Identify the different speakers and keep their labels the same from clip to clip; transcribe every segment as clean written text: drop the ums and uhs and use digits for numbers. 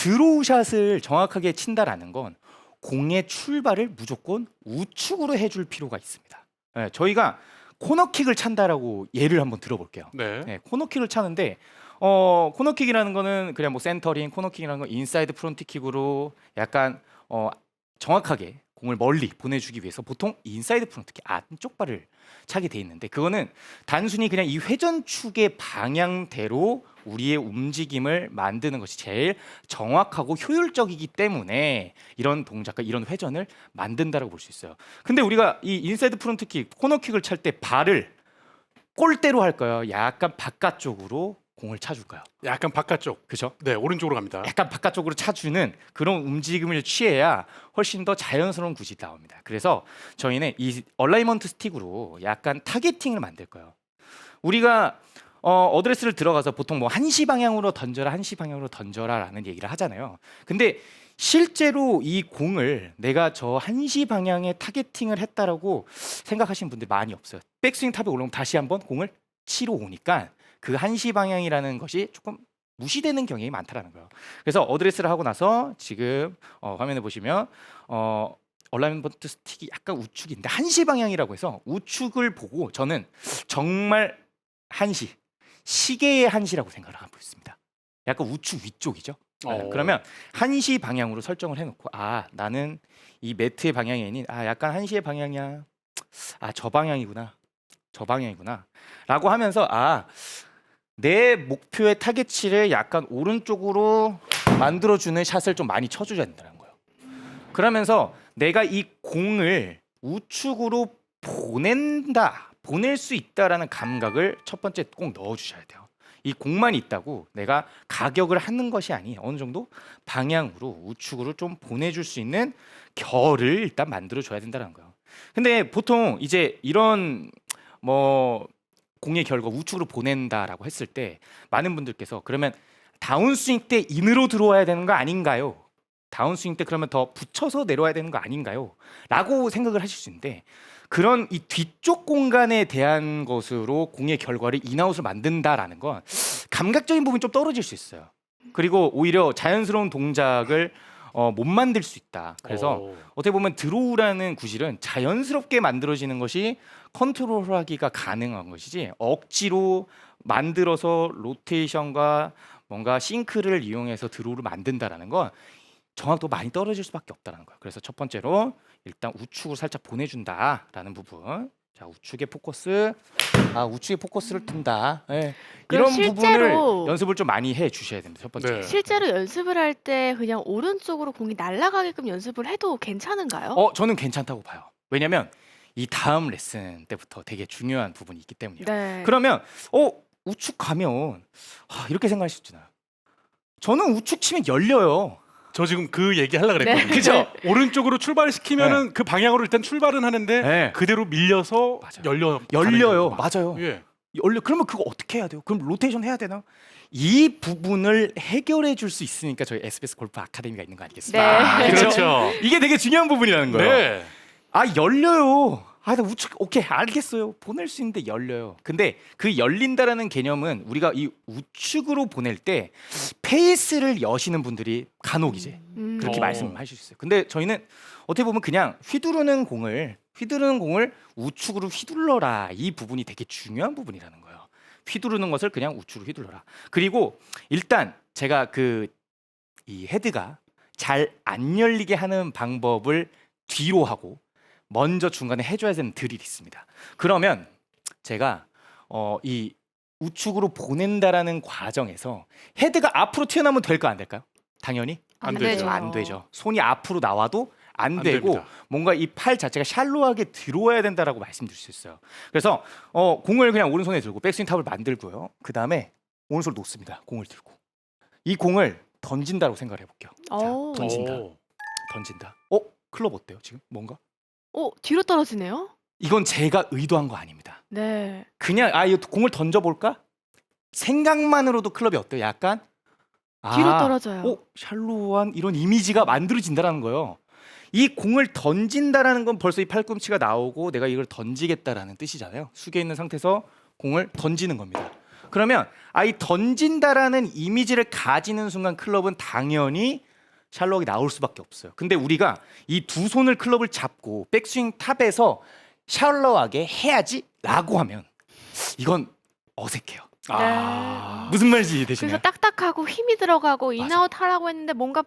Speaker 1: 드로우샷을 정확하게 친다라는 건 공의 출발을 무조건 우측으로 해줄 필요가 있습니다. 예, 저희가 코너킥을 찬다라고 예를 한번 들어볼게요.
Speaker 2: 네.
Speaker 1: 예, 코너킥을 차는데 코너킥이라는 거는 그냥 뭐 센터링, 코너킥이라는 건 인사이드 프론트킥으로 약간 정확하게 공을 멀리 보내주기 위해서 보통 인사이드 프론트킥 안쪽 발을 차게 돼 있는데 그거는 단순히 그냥 이 회전축의 방향대로 우리의 움직임을 만드는 것이 제일 정확하고 효율적이기 때문에 이런 동작과 이런 회전을 만든다라고 볼 수 있어요. 근데 우리가 이 인사이드 프론트킥, 코너킥을 찰 때 발을 골대로 할까요? 약간 바깥쪽으로 공을 차줄까요?
Speaker 2: 약간 바깥쪽.
Speaker 1: 그죠?
Speaker 2: 네, 오른쪽으로 갑니다.
Speaker 1: 약간 바깥쪽으로 차주는 그런 움직임을 취해야 훨씬 더 자연스러운 굿이 나옵니다. 그래서 저희는 이 얼라이먼트 스틱으로 약간 타겟팅을 만들 거예요. 우리가 어드레스를 들어가서 보통 뭐 한시 방향으로 던져라, 한시 방향으로 던져라라는 얘기를 하잖아요. 근데 실제로 이 공을 내가 저 한시 방향에 타겟팅을 했다라고 생각하시는 분들이 많이 없어요. 백스윙 탑에 올라오면 다시 한번 공을 치러 오니까 그 한시 방향이라는 것이 조금 무시되는 경향이 많다라는 거예요. 그래서 어드레스를 하고 나서 지금 화면에 보시면 얼라이먼트 스틱이 약간 우측인데 한시 방향이라고 해서 우측을 보고 저는 정말 한시, 시계의 한시라고 생각을 하고 있습니다. 약간 우측 위쪽이죠. 그러면 한시 방향으로 설정을 해놓고 나는 이 매트의 방향이 약간 한시의 방향이야. 저 방향이구나. 저 방향이구나. 라고 하면서 내 목표의 타겟치를 약간 오른쪽으로 만들어주는 샷을 좀 많이 쳐줘야 된다는 거예요. 그러면서 내가 이 공을 우측으로 보낼 수 있다라는 감각을 첫 번째 꼭 넣어주셔야 돼요. 이 공만 있다고 내가 가격을 하는 것이 아니 어느 정도 방향으로 우측으로 좀 보내줄 수 있는 결을 일단 만들어줘야 된다는 거예요. 근데 보통 이제 이런 공의 결과 우측으로 보낸다라고 했을 때 많은 분들께서 그러면 다운스윙 때 인으로 들어와야 되는 거 아닌가요? 다운스윙 때 그러면 더 붙여서 내려와야 되는 거 아닌가요? 라고 생각을 하실 수 있는데 그런 이 뒤쪽 공간에 대한 것으로 공의 결과를 인아웃을 만든다라는 건 감각적인 부분이 좀 떨어질 수 있어요. 그리고 오히려 자연스러운 동작을 못 만들 수 있다. 그래서 어떻게 보면 드로우라는 구실은 자연스럽게 만들어지는 것이 컨트롤하기가 가능한 것이지 억지로 만들어서 로테이션과 뭔가 싱크를 이용해서 드로우를 만든다라는 건 정확도가 많이 떨어질 수밖에 없다는 거예요. 그래서 첫 번째로 일단 우측으로 살짝 보내준다라는 부분. 자, 우측에 포커스를 둔다. 네. 이런 부분을 연습을 좀 많이 해 주셔야 됩니다. 첫 번째.
Speaker 2: 네.
Speaker 3: 실제로 연습을 할 때 그냥 오른쪽으로 공이 날아가게끔 연습을 해도 괜찮은가요?
Speaker 1: 저는 괜찮다고 봐요. 왜냐면 이 다음 레슨 때부터 되게 중요한 부분이 있기 때문이에요.
Speaker 3: 네.
Speaker 1: 그러면 우측 가면 이렇게 생각할 수 있잖아요. 저는 우측 치면 열려요.
Speaker 2: 저 지금 그 얘기 하려고 그랬거든요.
Speaker 3: 네.
Speaker 1: 그죠?
Speaker 2: 오른쪽으로 출발시키면은 그 방향으로 일단 출발은 하는데
Speaker 1: 네.
Speaker 2: 그대로 밀려서
Speaker 1: 열려요. 맞아요.
Speaker 2: 예.
Speaker 1: 그러면 그거 어떻게 해야 돼요? 그럼 로테이션 해야 되나? 이 부분을 해결해 줄 수 있으니까 저희 SBS 골프 아카데미가 있는 거 아니겠습니까?
Speaker 3: 네.
Speaker 2: 그렇죠.
Speaker 1: 이게 되게 중요한 부분이라는 거예요.
Speaker 2: 네.
Speaker 1: 열려요. 나 우측 오케이 알겠어요. 보낼 수 있는데 열려요. 근데 그 열린다라는 개념은 우리가 이 우측으로 보낼 때 페이스를 여시는 분들이 간혹 이제 그렇게 말씀하실 수 있어요. 근데 저희는 어떻게 보면 그냥 휘두르는 공을 우측으로 휘둘러라. 이 부분이 되게 중요한 부분이라는 거예요. 휘두르는 것을 그냥 우측으로 휘둘러라. 그리고 일단 제가 이 헤드가 잘 안 열리게 하는 방법을 뒤로 하고 먼저 중간에 해줘야 되는 드릴이 있습니다. 그러면 제가 이 우측으로 보낸다라는 과정에서 헤드가 앞으로 튀어나오면 될까 안 될까요? 당연히
Speaker 2: 안
Speaker 3: 되죠.
Speaker 2: 되죠.
Speaker 1: 안 되죠. 손이 앞으로 나와도 안
Speaker 2: 안
Speaker 1: 되고
Speaker 2: 됩니다.
Speaker 1: 뭔가 이 팔 자체가 샬로하게 들어와야 된다라고 말씀드릴 수 있어요. 그래서 공을 그냥 오른손에 들고 백스윙 탑을 만들고요. 그 다음에 오른손을 놓습니다. 공을 들고 이 공을 던진다고 생각을 해볼게요.
Speaker 3: 오.
Speaker 1: 던진다. 클럽 어때요 지금? 뭔가?
Speaker 3: 뒤로 떨어지네요.
Speaker 1: 이건 제가 의도한 거 아닙니다.
Speaker 3: 네.
Speaker 1: 그냥 이 공을 던져볼까? 생각만으로도 클럽이 어때요? 약간
Speaker 3: 뒤로 떨어져요.
Speaker 1: 샬로한 이런 이미지가 만들어진다라는 거예요. 이 공을 던진다라는 건 벌써 이 팔꿈치가 나오고 내가 이걸 던지겠다라는 뜻이잖아요. 숙여 있는 상태에서 공을 던지는 겁니다. 그러면 이 던진다라는 이미지를 가지는 순간 클럽은 당연히 샬로우하게 나올 수밖에 없어요. 근데 우리가 이 두 손을 클럽을 잡고 백스윙 탑에서 샬로우하게 해야지라고 하면 이건 어색해요. 무슨 말인지
Speaker 3: 그래서
Speaker 1: 이해되시나요?
Speaker 3: 딱딱하고 힘이 들어가고
Speaker 1: 맞아.
Speaker 3: 인아웃 하라고 했는데 뭔가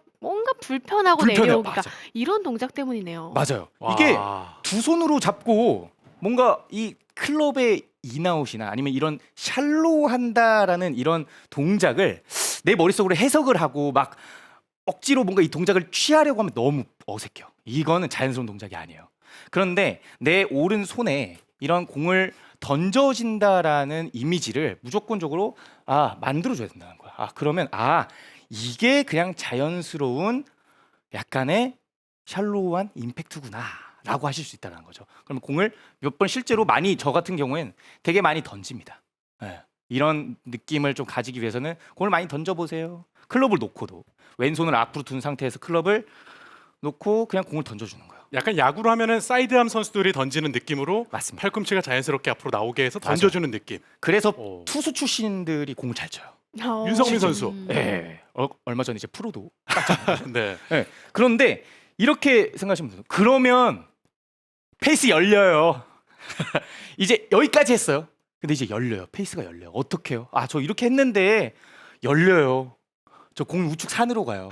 Speaker 3: 불편하고
Speaker 1: 불편해요.
Speaker 3: 내려오기가
Speaker 1: 맞아.
Speaker 3: 이런 동작 때문이네요.
Speaker 1: 맞아요.
Speaker 2: 와.
Speaker 1: 이게 두 손으로 잡고 뭔가 이 클럽의 인아웃이나 아니면 이런 샬로우 한다라는 이런 동작을 내 머릿속으로 해석을 하고 막 억지로 뭔가 이 동작을 취하려고 하면 너무 어색해요. 이거는 자연스러운 동작이 아니에요. 그런데 내 오른손에 이런 공을 던져진다라는 이미지를 무조건적으로 만들어줘야 된다는 거야. 그러면 이게 그냥 자연스러운 약간의 샬로우한 임팩트구나라고 하실 수 있다는 거죠. 그러면 공을 몇 번 실제로 많이 저 같은 경우엔 되게 많이 던집니다. 예. 이런 느낌을 좀 가지기 위해서는 공을 많이 던져보세요. 클럽을 놓고도 왼손을 앞으로 둔 상태에서 클럽을 놓고 그냥 공을 던져주는 거예요.
Speaker 2: 약간 야구로 하면은 사이드암 선수들이 던지는 느낌으로
Speaker 1: 맞습니다.
Speaker 2: 팔꿈치가 자연스럽게 앞으로 나오게 해서
Speaker 1: 맞아요.
Speaker 2: 던져주는 느낌.
Speaker 1: 그래서
Speaker 2: 오.
Speaker 1: 투수 출신들이 공을 잘 쳐요.
Speaker 2: 윤성민 선수.
Speaker 1: 예. 얼마 전에 이제 프로도.
Speaker 2: 네.
Speaker 1: 예. 그런데 이렇게 생각하시면 돼요. 그러면 페이스 열려요. 이제 여기까지 했어요. 근데 이제 열려요. 페이스가 열려요. 어떻게 해요? 저 이렇게 했는데 열려요. 저 공 우측 산으로 가요.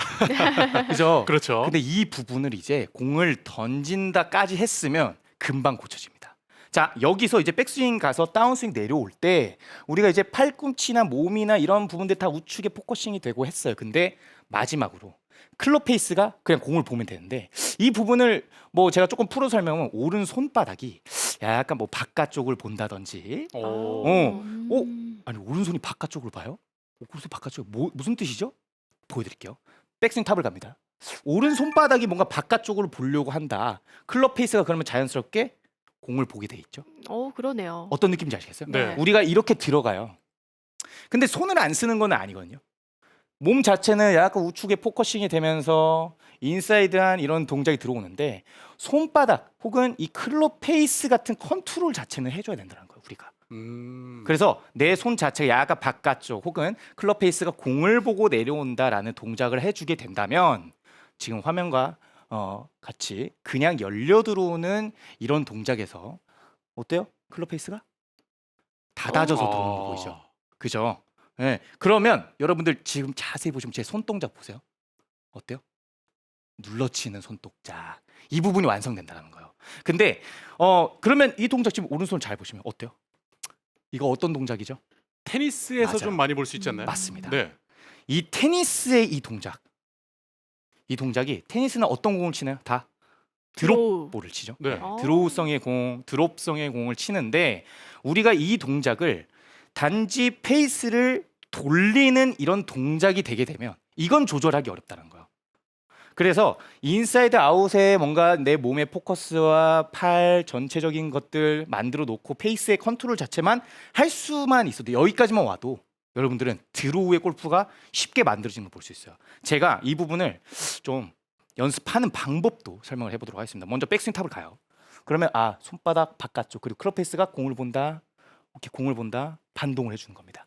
Speaker 1: 그죠?
Speaker 2: 그렇죠.
Speaker 1: 근데 이 부분을 이제 공을 던진다까지 했으면 금방 고쳐집니다. 자, 여기서 이제 백스윙 가서 다운스윙 내려올 때 우리가 이제 팔꿈치나 몸이나 이런 부분들 다 우측에 포커싱이 되고 했어요. 근데 마지막으로 클럽 페이스가 그냥 공을 보면 되는데 이 부분을 뭐 제가 조금 풀어 설명하면 오른 손바닥이 약간 뭐 바깥쪽을 본다든지
Speaker 2: 오.
Speaker 1: 아니 오른손이 바깥쪽을 봐요? 오른손 바깥쪽 무슨 뜻이죠? 보여드릴게요. 백스윙 탑을 갑니다. 오른 손바닥이 뭔가 바깥쪽으로 보려고 한다. 클럽 페이스가 그러면 자연스럽게 공을 보게 돼 있죠.
Speaker 3: 그러네요.
Speaker 1: 어떤 느낌인지 아시겠어요?
Speaker 2: 네.
Speaker 1: 우리가 이렇게 들어가요. 근데 손을 안 쓰는 건 아니거든요. 몸 자체는 약간 우측에 포커싱이 되면서 인사이드한 이런 동작이 들어오는데 손바닥 혹은 이 클럽 페이스 같은 컨트롤 자체는 해줘야 된다는 거예요. 우리가. 그래서 내 손 자체가 약간 바깥쪽 혹은 클럽 페이스가 공을 보고 내려온다라는 동작을 해주게 된다면 지금 화면과 같이 그냥 열려 들어오는 이런 동작에서 어때요? 클럽 페이스가 닫아져서 들어오는 거 보이죠? 그죠? 네. 그러면 여러분들 지금 자세히 보시면 제 손동작 보세요. 어때요? 눌러치는 손동작. 이 부분이 완성된다는 거예요. 근데 그러면 이 동작 지금 오른손 잘 보시면 어때요? 이거 어떤 동작이죠?
Speaker 2: 테니스에서
Speaker 1: 맞아요.
Speaker 2: 좀 많이 볼 수 있지 않나요?
Speaker 1: 맞습니다.
Speaker 2: 네.
Speaker 1: 이 테니스의 이 동작이 테니스는 어떤 공을 치나요? 다 드롭볼을 치죠.
Speaker 2: 네.
Speaker 1: 드로우성의 공, 드롭성의 공을 치는데 우리가 이 동작을 단지 페이스를 돌리는 이런 동작이 되게 되면 이건 조절하기 어렵다는 거예요. 그래서 인사이드 아웃에 뭔가 내 몸의 포커스와 팔 전체적인 것들 만들어 놓고 페이스의 컨트롤 자체만 할 수만 있어도 여기까지만 와도 여러분들은 드로우의 골프가 쉽게 만들어지는 걸 볼 수 있어요. 제가 이 부분을 좀 연습하는 방법도 설명을 해보도록 하겠습니다. 먼저 백스윙 탑을 가요. 그러면 손바닥 바깥쪽 그리고 클럽 페이스가 공을 본다. 이렇게 공을 본다. 반동을 해주는 겁니다.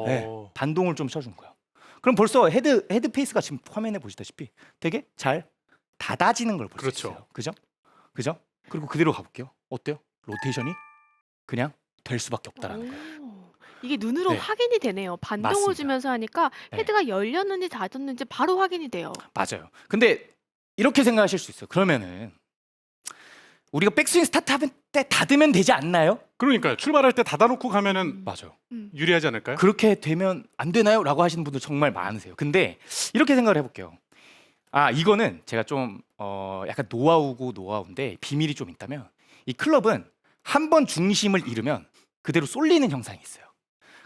Speaker 1: 네, 반동을 좀 쳐주는 거예요. 그럼 벌써 헤드 페이스가 지금 화면에 보시다시피 되게 잘 닫아지는 걸 볼 수
Speaker 2: 그렇죠.
Speaker 1: 있어요. 그죠? 그리고 그대로 가볼게요. 어때요? 로테이션이 그냥 될 수밖에 없다라는 거예요.
Speaker 3: 이게 눈으로
Speaker 1: 네.
Speaker 3: 확인이 되네요. 반동을
Speaker 1: 맞습니다.
Speaker 3: 주면서 하니까
Speaker 1: 네.
Speaker 3: 헤드가 열렸는지 닫았는지 바로 확인이 돼요.
Speaker 1: 맞아요. 근데 이렇게 생각하실 수 있어요. 그러면은 우리가 백스윙 스타트할 때 닫으면 되지 않나요?
Speaker 2: 그러니까요. 출발할 때 닫아놓고 가면은
Speaker 1: 맞아요.
Speaker 2: 유리하지 않을까요?
Speaker 1: 그렇게 되면 안 되나요? 라고 하시는 분들 정말 많으세요. 근데 이렇게 생각을 해볼게요. 이거는 제가 좀 약간 노하우인데 비밀이 좀 있다면 이 클럽은 한 번 중심을 잃으면 그대로 쏠리는 현상이 있어요.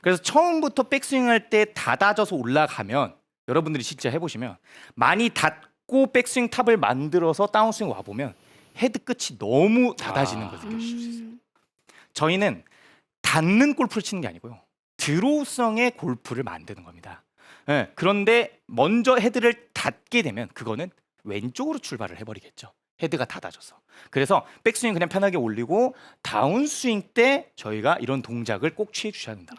Speaker 1: 그래서 처음부터 백스윙할 때 닫아져서 올라가면 여러분들이 진짜 해보시면 많이 닫고 백스윙 탑을 만들어서 다운스윙 와보면 헤드 끝이 너무 닫아지는 걸 느끼실 수 있어요. 저희는 닫는 골프를 치는 게 아니고요. 드로우성의 골프를 만드는 겁니다. 그런데 먼저 헤드를 닫게 되면 그거는 왼쪽으로 출발을 해버리겠죠. 헤드가 닫아져서. 그래서 백스윙 그냥 편하게 올리고 다운스윙 때 저희가 이런 동작을 꼭 취해 주셔야 된다.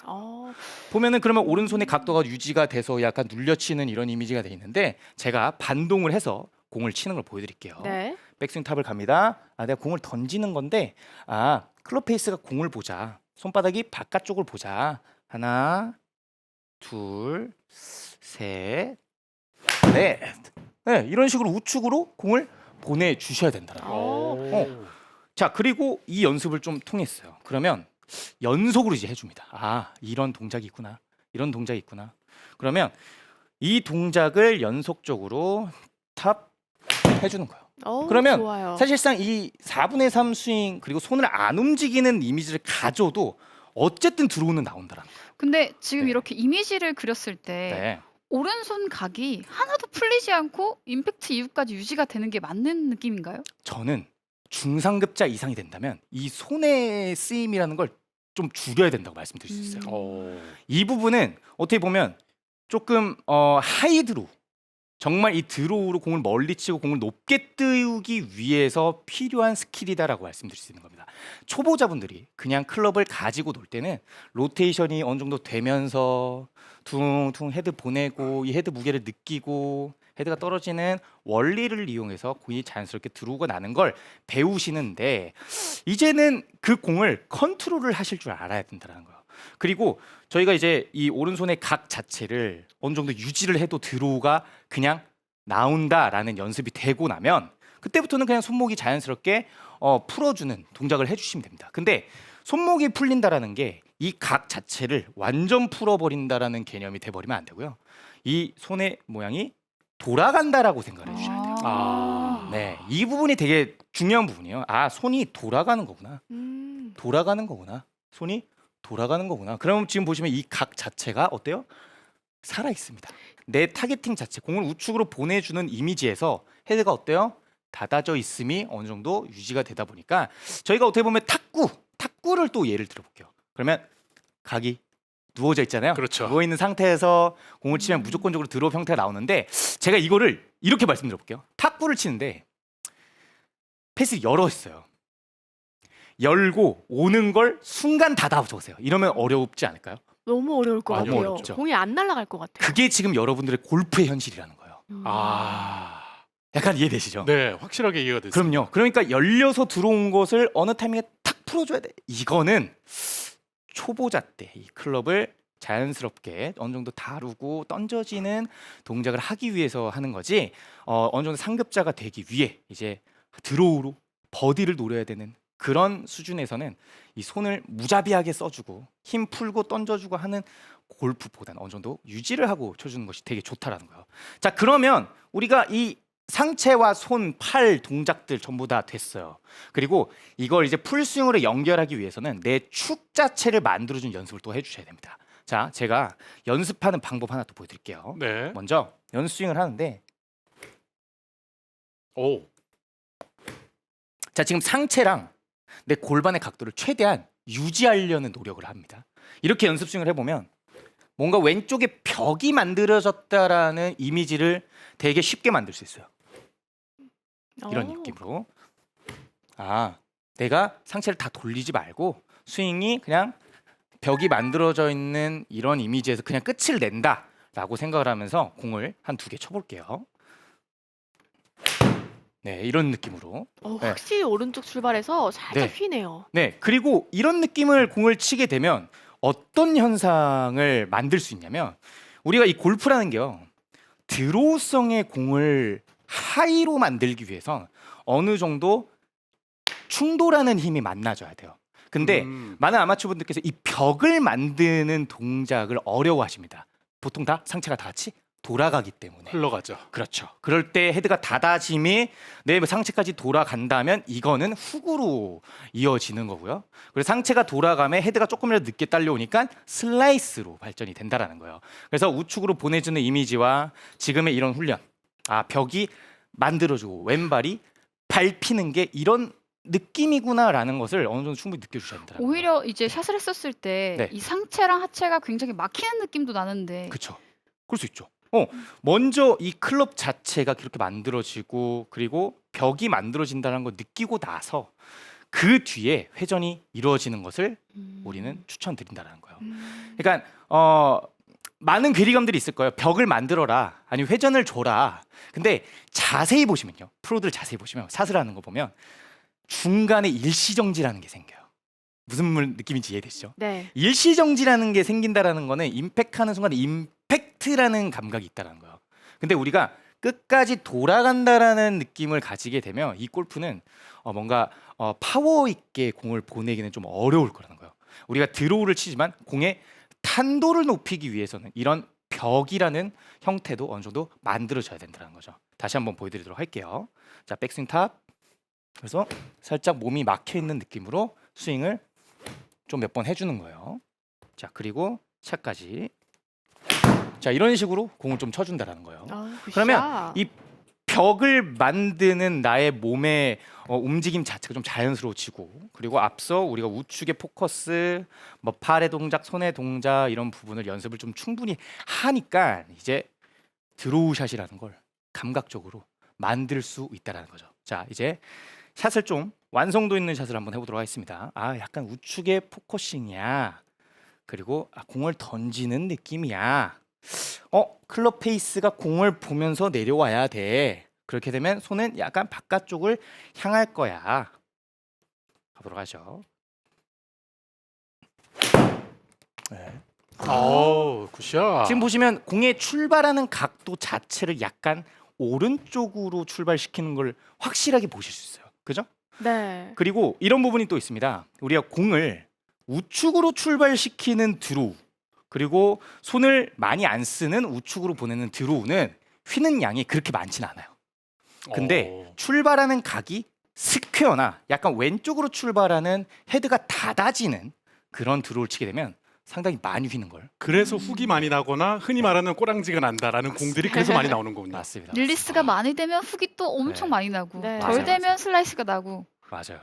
Speaker 1: 보면은 그러면 오른손의 각도가 유지가 돼서 약간 눌려치는 이런 이미지가 돼 있는데 제가 반동을 해서 공을 치는 걸 보여드릴게요.
Speaker 3: 네.
Speaker 1: 백스윙 탑을 갑니다. 내가 공을 던지는 건데 클럽 페이스가 공을 보자. 손바닥이 바깥쪽을 보자. 하나, 둘, 셋, 넷. 네, 이런 식으로 우측으로 공을 보내주셔야 된다는 거예요. 자, 그리고 이 연습을 좀 통했어요. 그러면 연속으로 이제 해줍니다. 이런 동작이 있구나. 이런 동작이 있구나. 그러면 이 동작을 연속적으로 탑 해주는 거예요. 그러면
Speaker 3: 좋아요.
Speaker 1: 사실상 이 4분의 3 스윙 그리고 손을 안 움직이는 이미지를 가져도 어쨌든 들어오는 나온다라는 거예요.
Speaker 4: 근데 지금
Speaker 1: 네.
Speaker 4: 이렇게 이미지를 그렸을 때
Speaker 1: 네.
Speaker 4: 오른손 각이 하나도 풀리지 않고 임팩트 이후까지 유지가 되는 게 맞는 느낌인가요?
Speaker 1: 저는 중상급자 이상이 된다면 이 손의 쓰임이라는 걸 좀 줄여야 된다고 말씀드릴 수 있어요. 이 부분은 어떻게 보면 조금 하이드로 정말 이 드로우로 공을 멀리 치고 공을 높게 띄우기 위해서 필요한 스킬이다라고 말씀드릴 수 있는 겁니다. 초보자분들이 그냥 클럽을 가지고 놀 때는 로테이션이 어느 정도 되면서 퉁퉁 헤드 보내고 이 헤드 무게를 느끼고 헤드가 떨어지는 원리를 이용해서 공이 자연스럽게 들어오고 나는 걸 배우시는데 이제는 그 공을 컨트롤을 하실 줄 알아야 된다는 거예요. 그리고 저희가 이제 이 오른손의 각 자체를 어느 정도 유지를 해도 드로우가 그냥 나온다라는 연습이 되고 나면 그때부터는 그냥 손목이 자연스럽게 풀어주는 동작을 해주시면 됩니다. 근데 손목이 풀린다라는 게 이 각 자체를 완전 풀어버린다라는 개념이 돼버리면 안 되고요. 이 손의 모양이 돌아간다라고 생각을 해주셔야 돼요. 네, 이 부분이 되게 중요한 부분이에요. 손이 돌아가는 거구나. 돌아가는 거구나. 손이 돌아가는 거구나. 그럼 지금 보시면 이 각 자체가 어때요? 살아 있습니다. 내 타겟팅 자체, 공을 우측으로 보내주는 이미지에서 헤드가 어때요? 닫아져 있음이 어느 정도 유지가 되다 보니까 저희가 어떻게 보면 탁구를 또 예를 들어볼게요. 그러면 각이 누워져 있잖아요.
Speaker 2: 그렇죠.
Speaker 1: 누워 있는 상태에서 공을 치면 무조건적으로 드롭 형태가 나오는데 제가 이거를 이렇게 말씀드려볼게요. 탁구를 치는데 패스 열었어요. 열고 오는 걸 순간 닫아보세요. 이러면 어렵지 않을까요?
Speaker 3: 너무 어려울 것
Speaker 2: 많이
Speaker 3: 같아요.
Speaker 2: 어렵죠.
Speaker 3: 공이 안 날아갈 것 같아요.
Speaker 1: 그게 지금 여러분들의 골프의 현실이라는 거예요. 약간 이해되시죠?
Speaker 2: 네, 확실하게 이해가 됐습니다.
Speaker 1: 그럼요. 그러니까 열려서 들어온 것을 어느 타이밍에 탁 풀어줘야 돼. 이거는 초보자 때 이 클럽을 자연스럽게 어느 정도 다루고 던져지는 동작을 하기 위해서 하는 거지 어느 정도 상급자가 되기 위해 이제 드로우로 버디를 노려야 되는 그런 수준에서는 이 손을 무자비하게 써주고 힘 풀고 던져주고 하는 골프보다는 어느 정도 유지를 하고 쳐주는 것이 되게 좋다라는 거예요. 자, 그러면 우리가 이 상체와 손, 팔 동작들 전부 다 됐어요. 그리고 이걸 이제 풀스윙으로 연결하기 위해서는 내 축 자체를 만들어주는 연습을 또 해주셔야 됩니다. 자, 제가 연습하는 방법 하나 또 보여드릴게요.
Speaker 2: 네.
Speaker 1: 먼저 연습스윙을 하는데 자, 지금 상체랑 내 골반의 각도를 최대한 유지하려는 노력을 합니다. 이렇게 연습 스윙을 해보면 뭔가 왼쪽에 벽이 만들어졌다라는 이미지를 되게 쉽게 만들 수 있어요. 이런 느낌으로 내가 상체를 다 돌리지 말고 스윙이 그냥 벽이 만들어져 있는 이런 이미지에서 그냥 끝을 낸다라고 생각을 하면서 공을 한 2개 쳐볼게요. 네, 이런 느낌으로.
Speaker 3: 확실히 오른쪽 출발해서 살짝
Speaker 1: 네.
Speaker 3: 휘네요.
Speaker 1: 네, 그리고 이런 느낌을 공을 치게 되면 어떤 현상을 만들 수 있냐면 우리가 이 골프라는 게요. 드로우성의 공을 하이로 만들기 위해선 어느 정도 충돌하는 힘이 만나져야 돼요. 근데 많은 아마추어분들께서 이 벽을 만드는 동작을 어려워하십니다. 보통 다 상체가 다 같이 돌아가기 때문에.
Speaker 2: 흘러가죠.
Speaker 1: 그렇죠. 그럴 때 헤드가 닫아짐이 내 상체까지 돌아간다면 이거는 훅으로 이어지는 거고요. 그리고 상체가 돌아가면 헤드가 조금이라도 늦게 딸려오니까 슬라이스로 발전이 된다라는 거예요. 그래서 우측으로 보내주는 이미지와 지금의 이런 훈련, 벽이 만들어주고 왼발이 밟히는 게 이런 느낌이구나라는 것을 어느 정도 충분히 느껴주셔야 된다.
Speaker 4: 오히려 이제 샷을 했었을 때 이
Speaker 1: 네.
Speaker 4: 상체랑 하체가 굉장히 막히는 느낌도 나는데
Speaker 1: 그렇죠. 그럴 수 있죠. 먼저 이 클럽 자체가 그렇게 만들어지고 그리고 벽이 만들어진다는 걸 느끼고 나서 그 뒤에 회전이 이루어지는 것을 우리는 추천드린다는 거예요. 그러니까 많은 괴리감들이 있을 거예요. 벽을 만들어라, 아니면 회전을 줘라. 근데 자세히 보시면요, 프로들 자세히 보시면 샷을 하는 거 보면 중간에 일시정지라는 게 생겨요. 무슨 느낌인지 이해되시죠?
Speaker 3: 네.
Speaker 1: 일시정지라는 게 생긴다라는 거는 임팩트하는 순간 임팩트라는 감각이 있다는 거예요. 근데 우리가 끝까지 돌아간다라는 느낌을 가지게 되면 이 골프는 뭔가 파워 있게 공을 보내기는 좀 어려울 거라는 거예요. 우리가 드로우를 치지만 공의 탄도를 높이기 위해서는 이런 벽이라는 형태도 어느 정도 만들어져야 된다는 거죠. 다시 한번 보여드리도록 할게요. 자, 백스윙 탑. 그래서 살짝 몸이 막혀 있는 느낌으로 스윙을 좀 몇 번 해주는 거예요. 자, 그리고 샷까지. 자, 이런 식으로 공을 좀 쳐준다라는 거예요. 그러면 이 벽을 만드는 나의 몸의 움직임 자체가 좀 자연스러워지고, 그리고 앞서 우리가 우측의 포커스, 뭐 팔의 동작, 손의 동작 이런 부분을 연습을 좀 충분히 하니까 이제 드로우샷이라는 걸 감각적으로 만들 수 있다라는 거죠. 자, 이제 샷을 좀 완성도 있는 샷을 한번 해보도록 하겠습니다. 아, 약간 우측의 포커싱이야. 그리고 공을 던지는 느낌이야. 클럽 페이스가 공을 보면서 내려와야 돼. 그렇게 되면 손은 약간 바깥쪽을 향할 거야. 가보도록 하죠. 네.
Speaker 2: 굿샷.
Speaker 1: 지금 보시면 공의 출발하는 각도 자체를 약간 오른쪽으로 출발시키는 걸 확실하게 보실 수 있어요. 그죠?
Speaker 3: 네.
Speaker 1: 그리고 이런 부분이 또 있습니다. 우리가 공을 우측으로 출발시키는 드로우, 그리고 손을 많이 안 쓰는 우측으로 보내는 드로우는 휘는 양이 그렇게 많지는 않아요. 근데 출발하는 각이 스퀘어나 약간 왼쪽으로 출발하는 헤드가 닫아지는 그런 드로우를 치게 되면 상당히 많이 휘는 걸.
Speaker 2: 그래서 훅이 많이 나거나 흔히 말하는 꼬랑지가 난다라는 공들이 그래서 많이 나오는 거군요.
Speaker 1: 맞습니다.
Speaker 4: 릴리스가 많이 되면 훅이 또 엄청
Speaker 1: 네.
Speaker 4: 많이 나고
Speaker 3: 네.
Speaker 4: 덜
Speaker 1: 맞아요,
Speaker 4: 되면
Speaker 1: 맞아요.
Speaker 4: 슬라이스가 나고
Speaker 1: 맞아요.